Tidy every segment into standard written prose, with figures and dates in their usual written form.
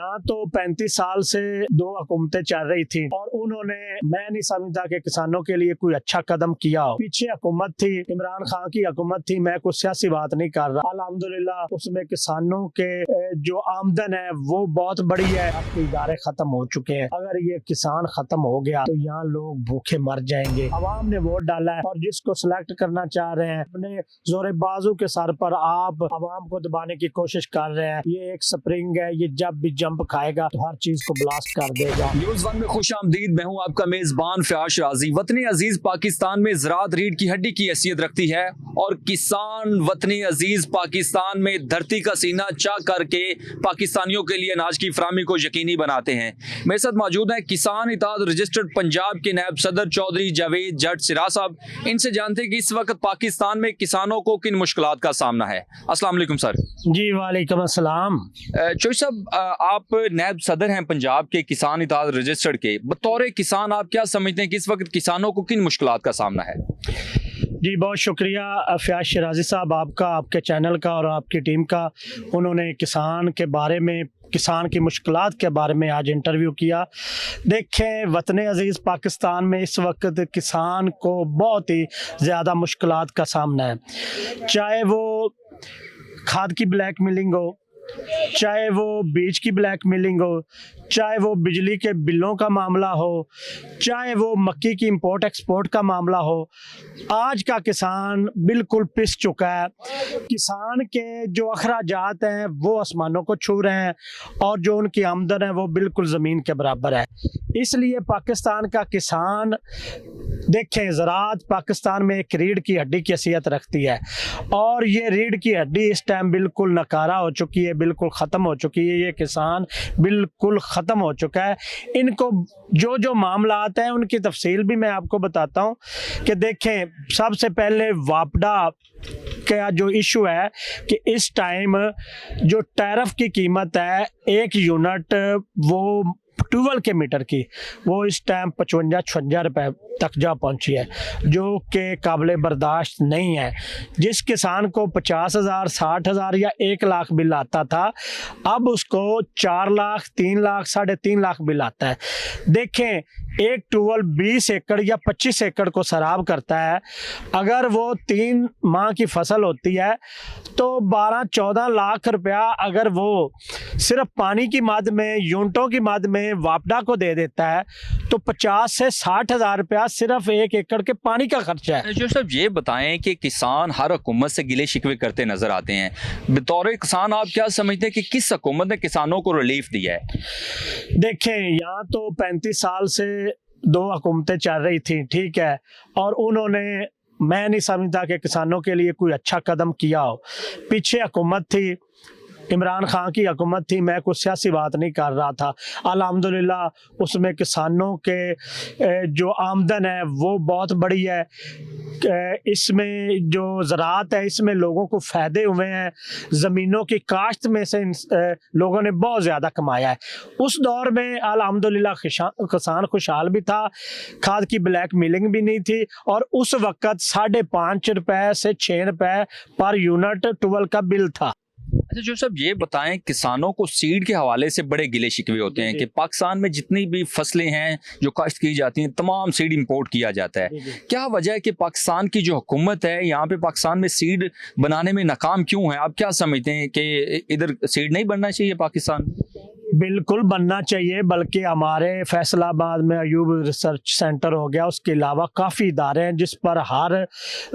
यहाँ तो 35 साल से दो हुकूमतें चल रही थी और उन्होंने, मैं नहीं समझता कि किसानों के लिए कोई अच्छा कदम किया हो। पीछे हुकूमत थी, इमरान खान की हुकूमत थी, मैं कुछ सियासी बात नहीं कर रहा। अल्हम्दुलिल्लाह उसमें किसानों के जो आमदन है वो बहुत बड़ी है। अब इदारे खत्म हो चुके हैं, अगर ये किसान खत्म हो गया तो यहाँ लोग भूखे मर जाएंगे। अवाम ने वोट डाला है और जिसको सिलेक्ट करना चाह रहे हैं अपने जोरे बाजू के सर पर आप अवाम को दबाने की कोशिश कर रहे हैं। ये एक स्प्रिंग है, ये जब भी जंप खाएगा तो हर चीज को ब्लास्ट कर देगा। न्यूज़ वन में खुश आमदीद। मैं हूं आपका मेजबान फयाज राजी। वतनी अजीज पाकिस्तान में ज़राअत रीढ़ की हड्डी की हैसियत रखती है और किसान वतनी अजीज पाकिस्तान में धरती का सीना चा करके पाकिस्तानियों के लिए अनाज की फराहमी को यकीनी बनाते हैं। मेरे साथ मौजूद है किसान इत्तेहाद रजिस्टर्ड पंजाब के नायब सदर चौधरी जावेद जट सिराज साहब। इनसे जानते हैं कि इस वक्त पाकिस्तान में किसानों को किन मुश्किलात का सामना है। अस्सलाम वालेकुम सर। जी वालेकुम अस्सलाम। चौधरी साहब, आप नायब सदर हैं पंजाब के किसान इत्तेहाद रजिस्टर्ड के। बतौर किसान आप क्या समझते हैं कि इस वक्त किसानों को किन मुश्किलात का सामना है? जी बहुत शुक्रिया फयाज शिराजी साहब आपका, आपके चैनल का और आपकी टीम का। उन्होंने किसान के बारे में, किसान की मुश्किलात के बारे में आज इंटरव्यू किया। देखें, वतन अजीज़ पाकिस्तान में इस वक्त किसान को बहुत ही ज़्यादा मुश्किलात का सामना है। चाहे वो खाद की ब्लैक मिलिंग हो, चाहे वो बीज की ब्लैक मिलिंग हो, चाहे वो बिजली के बिलों का मामला हो, चाहे वो मक्की की इंपोर्ट एक्सपोर्ट का मामला हो, आज का किसान बिल्कुल पिस चुका है। किसान के जो अखराजात हैं वो आसमानों को छू रहे हैं और जो उनकी आमदन है वो बिल्कुल ज़मीन के बराबर है। इसलिए पाकिस्तान का किसान, देखें, ज़राअत पाकिस्तान में एक रीढ़ की हड्डी की हैसियत रखती है और ये रीढ़ की हड्डी इस टाइम बिल्कुल नकारा हो चुकी है, बिल्कुल ख़त्म हो चुकी है। ये किसान बिल्कुल ख़त्म हो चुका है। इनको जो जो मामला आता है उनकी तफसील भी मैं आपको बताता हूँ कि देखें, सबसे पहले वापडा का जो इशू है कि इस टाइम जो टैरिफ की कीमत है 1 यूनिट वो 12 के मीटर की, वो इस टाइम 55-56 रुपए तक जा पहुंची है, जो कि काबिल बर्दाश्त नहीं है। जिस किसान को 50,000, 60,000 या 1 लाख बिल आता था, अब उसको 4 लाख, 3 लाख, 3.5 लाख बिल आता है। देखें, एक ट्यूबवेल 20 एकड़ या 25 एकड़ को सराब करता है। अगर वो 3 माह की फसल होती है तो 12-14 लाख रुपया अगर वो सिर्फ पानी की मद में, यूनिटों की मद में वापडा को दे देता है तो 50 से 60,000 रुपया सिर्फ 1 एकड़ के पानी का खर्चा है। जो साहब ये बताएं कि किसान हर हुकूमत से गिले शिकवे करते नजर आते हैं। बतौर किसान आप क्या समझते हैं कि किस हुकूमत ने किसानों को रिलीफ दिया है? देखें, यहाँ तो 35 साल से दो हुकूमतें चल रही थी, ठीक है, और उन्होंने, मैं नहीं समझता कि किसानों के लिए कोई अच्छा कदम किया हो। पीछे हुकूमत थी, इमरान खान की हुकूमत थी, मैं कुछ सियासी बात नहीं कर रहा था। अल्हम्दुलिल्लाह उसमें किसानों के जो आमदन है वो बहुत बड़ी है। इसमें जो ज़राअत है इसमें लोगों को फ़ायदे हुए हैं। ज़मीनों की काश्त में से लोगों ने बहुत ज़्यादा कमाया है। उस दौर में अल्हम्दुलिल्लाह किसान खुशहाल भी था, खाद की ब्लैक मिलिंग भी नहीं थी और उस वक़्त 5.5 रुपए से 6 रुपए पर यूनिट 12 का बिल था। अच्छा जो साहब ये बताएं, किसानों को सीड के हवाले से बड़े गिले शिकवे होते हैं कि पाकिस्तान में जितनी भी फसलें हैं जो काश्त की जाती हैं तमाम सीड इंपोर्ट किया जाता है। क्या वजह है कि पाकिस्तान की जो हुकूमत है यहाँ पे पाकिस्तान में सीड बनाने में नाकाम क्यों है? आप क्या समझते हैं कि इधर सीड नहीं बनना चाहिए पाकिस्तान? बिल्कुल बनना चाहिए, बल्कि हमारे फैसलाबाद में अयूब रिसर्च सेंटर हो गया, उसके अलावा काफ़ी इदारे हैं जिस पर हर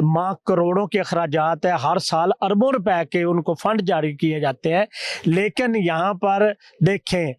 माह करोड़ों के अखराजात है, हर साल अरबों रुपए के उनको फंड जारी किए जाते हैं। लेकिन यहाँ पर देखें,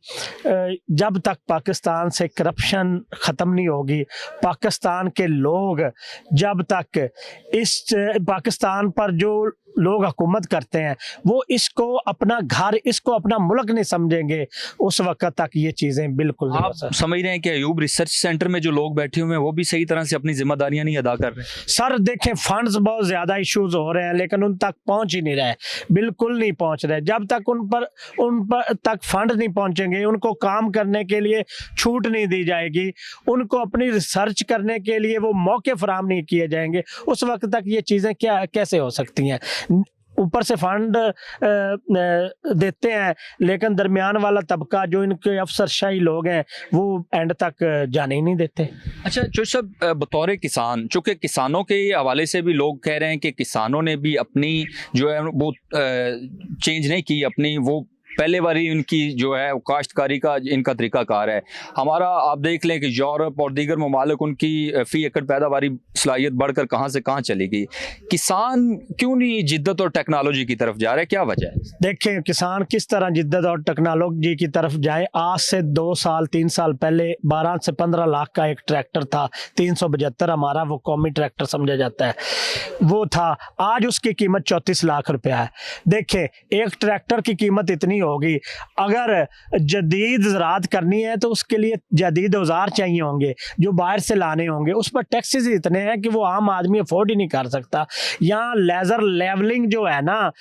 जब तक पाकिस्तान से करप्शन ख़त्म नहीं होगी, पाकिस्तान के लोग जब तक इस पाकिस्तान पर जो लोग हुकूमत करते हैं वो इसको अपना घर, इसको अपना मुल्क नहीं समझेंगे, उस वक्त तक ये चीज़ें बिल्कुल नहीं। आप समझ रहे हैं कि अयूब रिसर्च सेंटर में जो लोग बैठे हुए हैं वो भी सही तरह से अपनी जिम्मेदारियां नहीं अदा कर रहे? सर देखें, फंड्स बहुत ज़्यादा इश्यूज हो रहे हैं लेकिन उन तक पहुंच ही नहीं रहे, बिल्कुल नहीं पहुंच रहे। जब तक उन पर तक फंड नहीं पहुंचेंगे, उनको काम करने के लिए छूट नहीं दी जाएगी, उनको अपनी रिसर्च करने के लिए वो मौके फराहम नहीं किए जाएंगे, उस वक्त तक ये चीज़ें कैसे हो सकती हैं? ऊपर से फंड देते हैं, लेकिन दरमियान वाला तबका जो इनके अफसरशाही लोग हैं वो एंड तक जाने ही नहीं देते। अच्छा जो सब बतौर किसान, चूंकि किसानों के हवाले से भी लोग कह रहे हैं कि किसानों ने भी अपनी जो है वो चेंज नहीं की, अपनी वो पहले वाली उनकी जो है काश्तकारी का इनका तरीकाकार है। हमारा आप देख लें कि यूरोप और दीगर ममालिक उनकी फी एकड़ पैदावारी सलाहियत बढ़कर कहाँ से कहाँ चली गई। किसान क्यों नहीं जिद्दत और टेक्नोलॉजी की तरफ जा रहे, क्या वजह है? देखें किसान किस तरह जिद्दत और टेक्नोलॉजी की तरफ जाए। आज से 2 साल 3 साल पहले 12 से 15 लाख का एक ट्रैक्टर था, 375 हमारा वो कौमी ट्रैक्टर समझा जाता है, वो था। आज उसकी कीमत 34 लाख रुपया है। देखें एक ट्रैक्टर की कीमत इतनी होगी, अगर जदीद ज़राअत करनी है तो उसके लिए जदीद औजार चाहिए होंगे जो बाहर से लाने होंगे, उस पर टैक्सेस इतने हैं कि वो आम आदमी अफोर्ड ही नहीं कर सकता। यहाँ लेज़र लेवलिंग जो है ना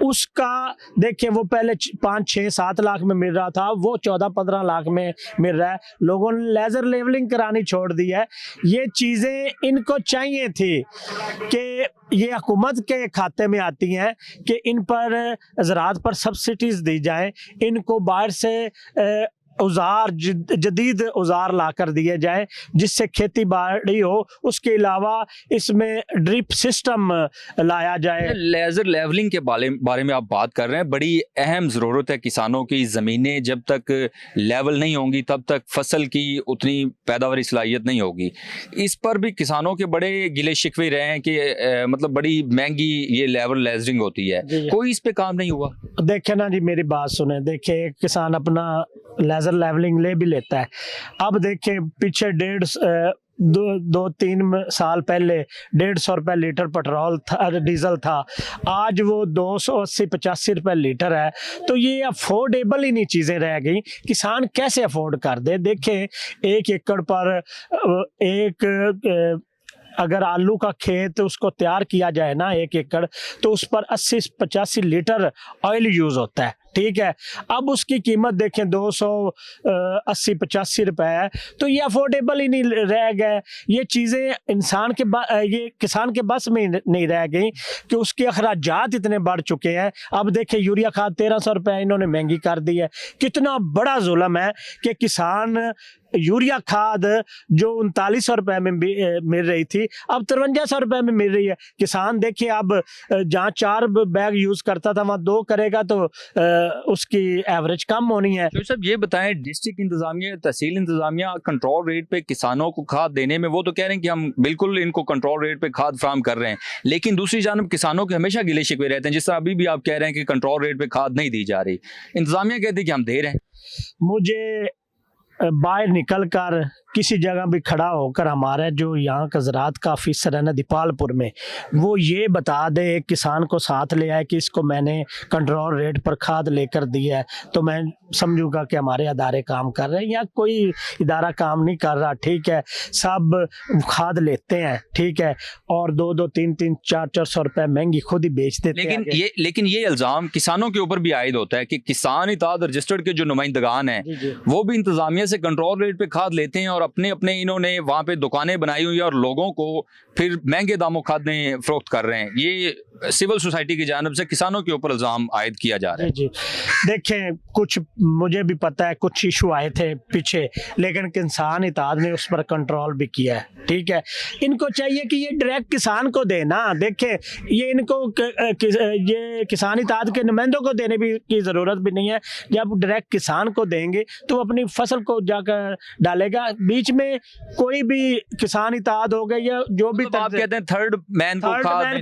उसका देखिए वो पहले 5, 6, 7 लाख में मिल रहा था, वो 14, 15 लाख में मिल रहा है। लोगों ने लेज़र लेवलिंग करानी छोड़ दी है। ये चीज़ें इनको चाहिए थी कि ये हुकूमत के खाते में आती हैं कि इन पर ज़राअत पर सब्सिडीज़ दी जाएं, इनको बाहर से औजार जदीद औजार ला कर दिए जाए जिससे खेती बाड़ी हो। उसके अलावा इसमें ड्रिप सिस्टम लाया जाए। लेज़र लेवलिंग के बारे में आप बात कर रहे हैं, बड़ी अहम ज़रूरत है किसानों की। ज़मीनें जब तक लेवल नहीं होंगी तब तक फसल की उतनी पैदावारी सलाहियत नहीं होगी। इस पर भी किसानों के बड़े गिले शिकवे रहे हैं कि मतलब बड़ी महंगी ये लेवल लेजरिंग होती है, कोई इस पे काम नहीं हुआ। देखे ना जी मेरी बात सुने, देखे एक किसान अपना लेज़र लेवलिंग ले भी लेता है। अब देखे पीछे 2-3 साल पहले 150 रुपये लीटर पेट्रोल था, डीजल था, आज वो 280-85 रुपये लीटर है। तो ये अफोर्डेबल ही नहीं चीज़ें रह गई, किसान कैसे अफोर्ड कर दे। देखें 1 एकड़ पर अगर आलू का खेत उसको तैयार किया जाए ना 1 एकड़, तो उस पर 80-85 लीटर ऑयल यूज़ होता है, ठीक है। अब उसकी कीमत देखें 280-85 रुपए है, तो ये अफोर्डेबल ही नहीं रह गए। ये चीज़ें ये किसान के बस में नहीं रह गई कि उसके अखराजात इतने बढ़ चुके हैं। अब देखें यूरिया खाद 1300 रुपये इन्होंने महंगी कर दी है। कितना बड़ा जुल्म है कि किसान यूरिया खाद जो 3900 रुपये में मिल रही थी अब 5300 रुपये में मिल रही है। किसान देखिए अब जहाँ 4 बैग यूज़ करता था वहाँ 2 करेगा तो उसकी एवरेज कम होनी है। तो साहब ये बताएं, डिस्ट्रिक्ट इंतजामिया, तहसील इंतजामिया कंट्रोल रेट पे किसानों को खाद देने में वो तो कह रहे हैं कि हम बिल्कुल इनको कंट्रोल रेट पे खाद फराहम कर रहे हैं, लेकिन दूसरी जानब किसानों के हमेशा गिले शिकवे रहते हैं। जिस तरह अभी भी आप कह रहे हैं कि कंट्रोल रेट पे खाद नहीं दी जा रही, इंतजामिया कहती है कि हम दे रहे हैं। मुझे बाहर निकल कर किसी जगह भी खड़ा होकर हमारे जो यहाँ का ज़राअत का ऑफिसर है ना दीपालपुर में, वो ये बता दे एक किसान को साथ ले आए कि इसको मैंने कंट्रोल रेट पर खाद लेकर दी है, तो मैं समझूंगा कि हमारे अदारे काम कर रहे हैं। या कोई इदारा काम नहीं कर रहा, ठीक है, सब खाद लेते हैं, ठीक है, और 2-2, 3-3, 400 रुपये महंगी खुद ही बेच देते हैं। लेकिन ये इल्ज़ाम किसानों के ऊपर भी आयद होता है कि किसान इत्तेहाद रजिस्टर्ड के जो नुमाइंदगान हैं वो भी इंतजामिया से कंट्रोल रेट पे खाद लेते हैं और अपने इन्होंने वहाँ पे दुकानें बनाई हुई है और लोगों को फिर महंगे दामों खादें फरोख्त कर रहे हैं। ये सिविल सोसाइटी की जानिब से किसानों के ऊपर इल्ज़ाम आयद किया जा रहा है। जी देखें कुछ मुझे भी पता है, कुछ इशू आए थे पीछे, लेकिन किसान इत्तेहाद ने उस पर कंट्रोल भी किया है, ठीक है। इनको चाहिए कि ये डायरेक्ट किसान को देना। देखें ये इनको ये किसान इत्तेहाद के नुमाइंदों को देने की ज़रूरत भी नहीं है। जब डायरेक्ट किसान को देंगे तो वो अपनी फसल को जाकर डालेगा। बीच में कोई भी किसान इत्तेहाद हो गया या जो भी आप कहते हैं थर्ड मैन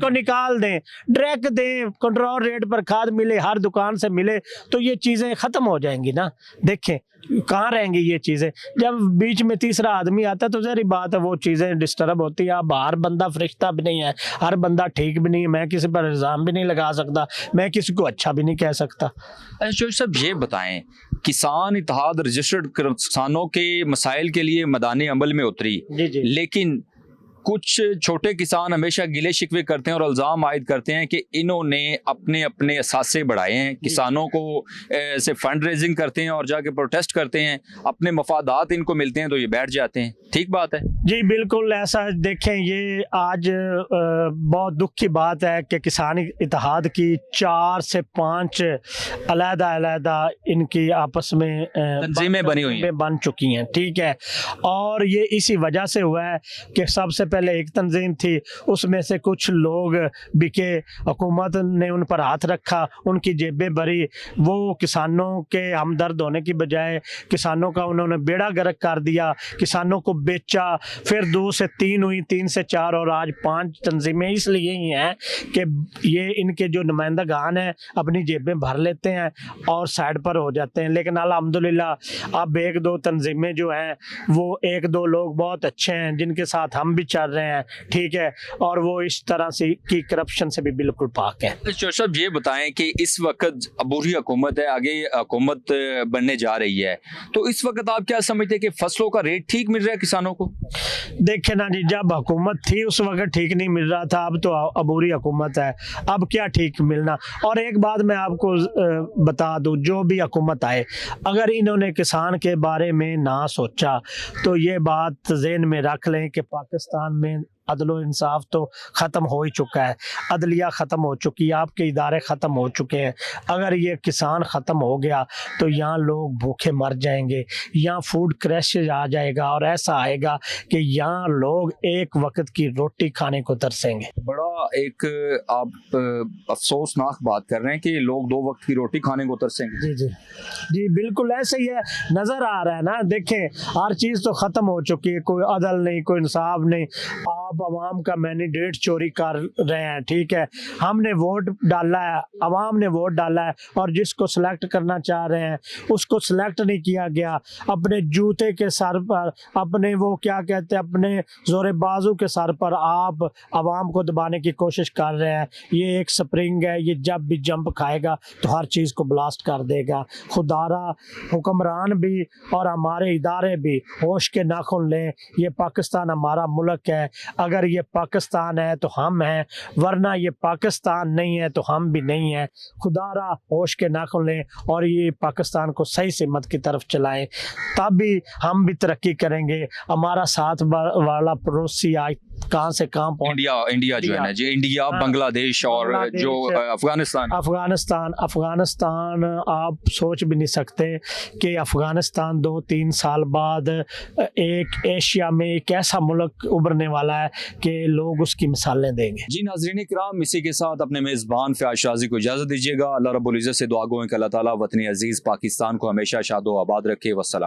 को निकाल दें, डायरेक्ट दें, कंट्रोल रेट पर खाद मिले, हर दुकान से मिले, तो ये चीज़ें ख़त्म हो जाएंगी ना। देखें कहाँ रहेंगी ये चीज़ें, जब बीच में तीसरा आदमी आता है तो ज़हरी बात है वो चीज़ें डिस्टर्ब होती है। अब हर बंदा फरिश्ता भी नहीं है, हर बंदा ठीक भी नहीं है, मैं किसी पर इल्ज़ाम भी नहीं लगा सकता, मैं किसी को अच्छा भी नहीं कह सकता। अच्छा साहब ये बताएं, किसान इत्तेहाद रजिस्टर्ड किसानों के मसाइल के लिए मैदान अमल में उतरी, जी। लेकिन कुछ छोटे किसान हमेशा गिले शिकवे करते हैं और इल्ज़ाम आयद करते हैं कि इन्होंने अपने अपने असासे बढ़ाए हैं, किसानों को से फंड रेजिंग करते हैं और जाके प्रोटेस्ट करते हैं, अपने मफादात इनको मिलते हैं तो ये बैठ जाते हैं। ठीक बात है? जी बिल्कुल ऐसा है। देखें ये आज बहुत दुख की बात है कि किसान इत्तेहाद की 4 से 5 अलग-अलग इनकी आपस में तंजीमें बनी हुई हैं, बन चुकी हैं, ठीक है। और ये इसी वजह से हुआ है कि सबसे पहले एक तंजीम थी, उसमें से कुछ लोग बिके, हुकूमत ने उन पर हाथ रखा, उनकी जेबें भरी, वो किसानों के हमदर्द होने की बजाय किसानों का उन्होंने बेड़ा गर्क कर दिया, किसानों को बेचा। फिर 2 से 3 हुई, 3 से 4 और आज 5 तंजीमें इसलिए ही हैं कि ये इनके जो नुमाइंदगान हैं अपनी जेबें भर लेते हैं और साइड पर हो जाते हैं। लेकिन अल्हम्दुलिल्लाह अब 1-2 तंजीमें जो हैं वो 1-2 लोग बहुत अच्छे हैं जिनके साथ हम भी चल रहे हैं, ठीक है, और वो इस तरह से की करप्शन से भी बिल्कुल पाक है। चौधरी साहब ये बताएं कि इस वक्त अबूरी हुकूमत है, आगे हुकूमत बनने जा रही है, तो इस वक्त आप क्या समझते हैं कि फसलों का रेट ठीक मिल रहा है किसानों को? देखे ना जी, जब हुकूमत थी उस वक्त ठीक नहीं मिल रहा था, अब तो अबूरी हुकूमत है, अब क्या ठीक मिलना। और एक बात मैं आपको बता दूं, जो भी हुकूमत आए अगर इन्होंने किसान के बारे में ना सोचा तो ये बात ज़हन में रख लें कि पाकिस्तान में अदलो इंसाफ तो ख़त्म हो ही चुका है, अदलिया ख़त्म हो चुकी है, आपके इदारे ख़त्म हो चुके हैं। अगर ये किसान ख़त्म हो गया तो यहाँ लोग भूखे मर जाएंगे, यहाँ फूड क्रैशेज आ जाएगा और ऐसा आएगा कि यहाँ लोग एक वक्त की रोटी खाने को तरसेंगे। बड़ा एक आप अफसोसनाक बात कर रहे हैं कि लोग 2 वक्त की रोटी खाने को तरसेंगे। जी जी जी बिल्कुल ऐसे ही है, नज़र आ रहा है ना। देखें हर चीज़ तो ख़त्म हो चुकी है, कोई अदल नहीं, कोई इंसाफ नहीं। आप अवाम का मैंडेट चोरी कर रहे हैं, ठीक है, हमने वोट डाला है, अवाम ने वोट डाला है और जिसको सिलेक्ट करना चाह रहे हैं उसको सिलेक्ट नहीं किया गया। अपने जूते के सर पर, अपने वो क्या कहते हैं, अपने जोरे बाजू के सर पर आप अवाम को दबाने की कोशिश कर रहे हैं। ये एक स्प्रिंग है, ये जब भी जंप खाएगा तो हर चीज़ को ब्लास्ट कर देगा। खुदारा हुक्मरान भी और हमारे इदारे भी होश के नाखुन लें, ये पाकिस्तान हमारा मुल्क है, अगर ये पाकिस्तान है तो हम हैं, वरना ये पाकिस्तान नहीं है तो हम भी नहीं हैं। खुदारा होश के नाखुन लें और ये पाकिस्तान को सही सिमत की तरफ चलाएं, तब भी हम भी तरक्की करेंगे। हमारा साथ वाला पड़ोसी आज कहाँ से कहाँ पहुँच, इंडिया जो है ना जी, इंडिया, हाँ, बांग्लादेश और जो अफगानिस्तान आप सोच भी नहीं सकते कि अफगानिस्तान 2-3 साल बाद एक एशिया में एक ऐसा मुल्क उभरने वाला है कि लोग उसकी मिसालें देंगे। जी नाज़रीन किराम, इसी के साथ अपने मेज़बान फ़याज़ शाज़ी को इजाज़त दीजिएगा। अल्लाह रब्बुल इज़्ज़त से दुआ गो कि अल्लाह ताला वतन अज़ीज़ पाकिस्तान को हमेशा शादो आबाद रखे। वस्सलाम।